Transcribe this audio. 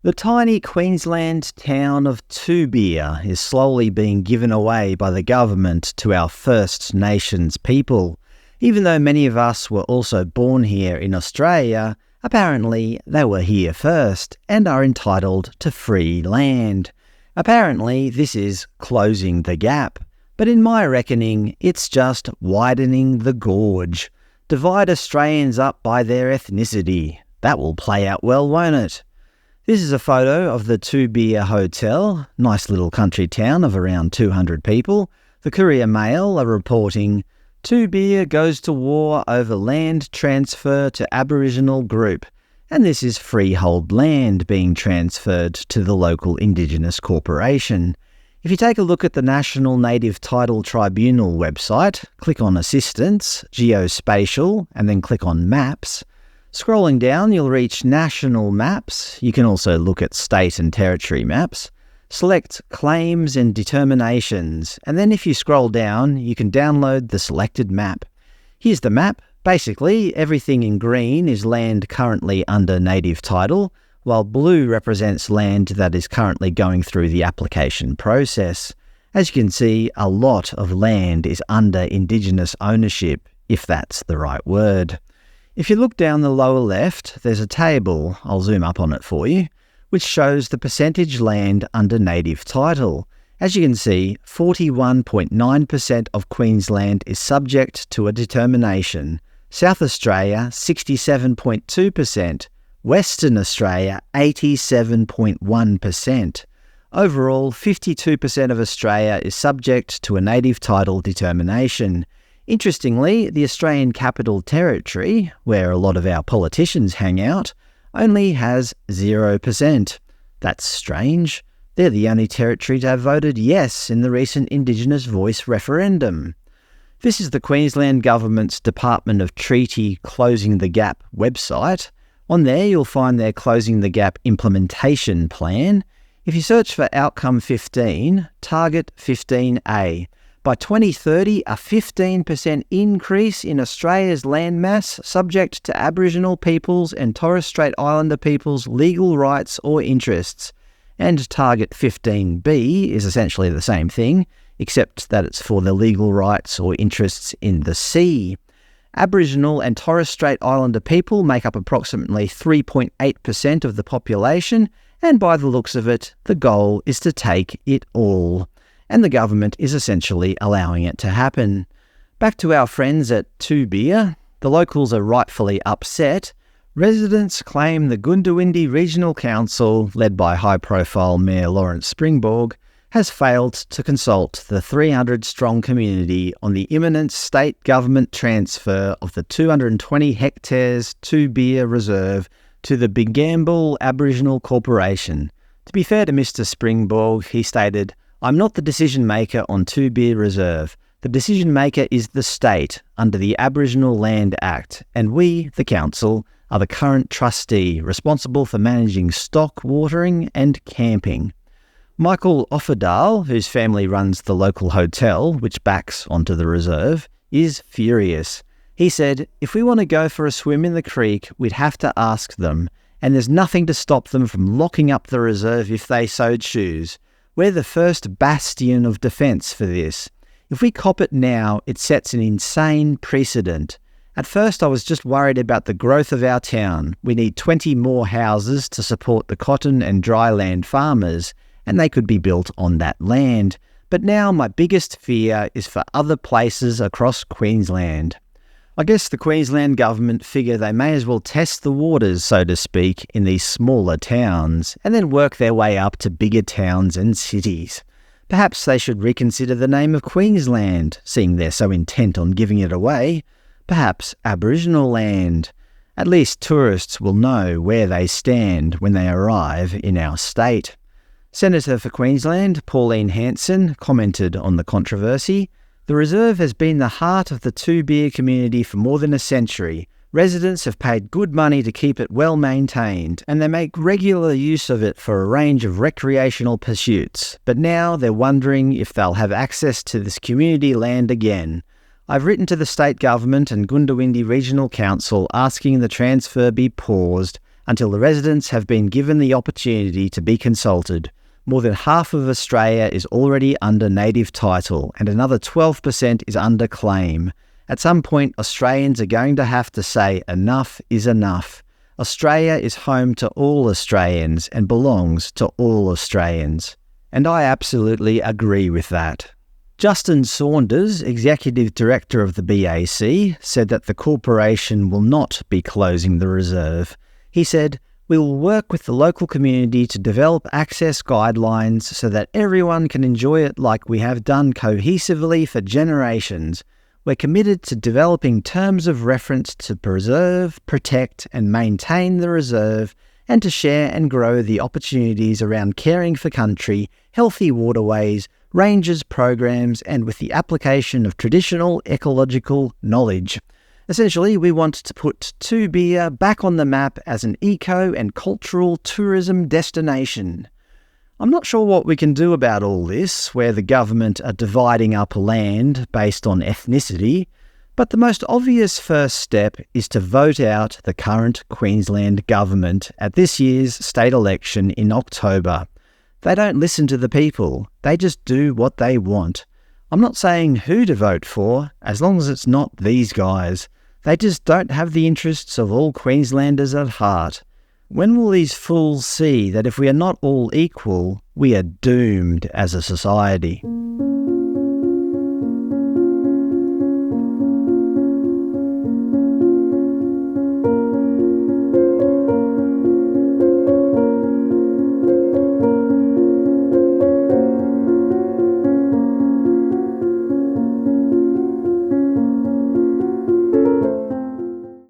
The tiny Queensland town of Toobeah is slowly being given away by the government to our First Nations people. Even though many of us were also born here in Australia, apparently they were here first and are entitled to free land. Apparently this is closing the gap, but in my reckoning it's just widening the gorge. Divide Australians up by their ethnicity. That will play out well, won't it? This is a photo of the Toobeah Hotel, nice little country town of around 200 people. The Courier Mail are reporting, Toobeah goes to war over land transfer to Aboriginal group. And this is freehold land being transferred to the local Indigenous corporation. If you take a look at the National Native Title Tribunal website, click on Assistance, Geospatial, and then click on Maps. Scrolling down, you'll reach National Maps. You can also look at State and Territory maps. Select Claims and Determinations, and then if you scroll down, you can download the selected map. Here's the map. Basically, everything in green is land currently under native title, while blue represents land that is currently going through the application process. As you can see, a lot of land is under Indigenous ownership, if that's the right word. If you look down the lower left, there's a table, I'll zoom up on it for you, which shows the percentage land under native title. As you can see, 41.9% of Queensland is subject to a determination. South Australia, 67.2%. Western Australia, 87.1%. Overall, 52% of Australia is subject to a native title determination. Interestingly, the Australian Capital Territory, where a lot of our politicians hang out, only has 0%. That's strange. They're the only territory to have voted yes in the recent Indigenous Voice referendum. This is the Queensland Government's Department of Treaty Closing the Gap website. On there you'll find their Closing the Gap implementation plan. If you search for Outcome 15, Target 15A. By 2030, a 15% increase in Australia's landmass subject to Aboriginal peoples and Torres Strait Islander peoples' legal rights or interests. And Target 15B is essentially the same thing, except that it's for the legal rights or interests in the sea. Aboriginal and Torres Strait Islander people make up approximately 3.8% of the population, and by the looks of it, the goal is to take it all. And the government is essentially allowing it to happen. Back to our friends at Toobeah, the locals are rightfully upset. Residents claim the Goondiwindi Regional Council, led by high-profile Mayor Lawrence Springborg, has failed to consult the 300-strong community on the imminent state government transfer of the 220 hectares Toobeah Reserve to the Bigamble Aboriginal Corporation. To be fair to Mr Springborg, he stated, I'm not the decision maker on Toobeah Reserve. The decision maker is the state under the Aboriginal Land Act, and we, the council, are the current trustee responsible for managing stock watering and camping. Michael Offerdale, whose family runs the local hotel, which backs onto the reserve, is furious. He said, if we want to go for a swim in the creek, we'd have to ask them, and there's nothing to stop them from locking up the reserve if they so choose. We're the first bastion of defence for this. If we cop it now, it sets an insane precedent. At first I was just worried about the growth of our town. We need 20 more houses to support the cotton and dry land farmers, and they could be built on that land. But now my biggest fear is for other places across Queensland. I guess the Queensland government figure they may as well test the waters, so to speak, in these smaller towns, and then work their way up to bigger towns and cities. Perhaps they should reconsider the name of Queensland, seeing they're so intent on giving it away. Perhaps Aboriginal land. At least tourists will know where they stand when they arrive in our state. Senator for Queensland, Pauline Hanson, commented on the controversy. The reserve has been the heart of the Toobeah community for more than a century. Residents have paid good money to keep it well maintained, and they make regular use of it for a range of recreational pursuits. But now they're wondering if they'll have access to this community land again. I've written to the state government and Goondiwindi Regional Council asking the transfer be paused until the residents have been given the opportunity to be consulted. More than half of Australia is already under native title and another 12% is under claim. At some point, Australians are going to have to say enough is enough. Australia is home to all Australians and belongs to all Australians. And I absolutely agree with that. Justin Saunders, Executive Director of the BAC, said that the corporation will not be closing the reserve. He said, "We will work with the local community to develop access guidelines so that everyone can enjoy it like we have done cohesively for generations. We're committed to developing terms of reference to preserve, protect and maintain the reserve and to share and grow the opportunities around caring for country, healthy waterways, rangers programs and with the application of traditional ecological knowledge. Essentially, we want to put Toobeah back on the map as an eco and cultural tourism destination." I'm not sure what we can do about all this, where the government are dividing up land based on ethnicity, but the most obvious first step is to vote out the current Queensland government at this year's state election in October. They don't listen to the people, they just do what they want. I'm not saying who to vote for, as long as it's not these guys. They just don't have the interests of all Queenslanders at heart. When will these fools see that if we are not all equal, we are doomed as a society?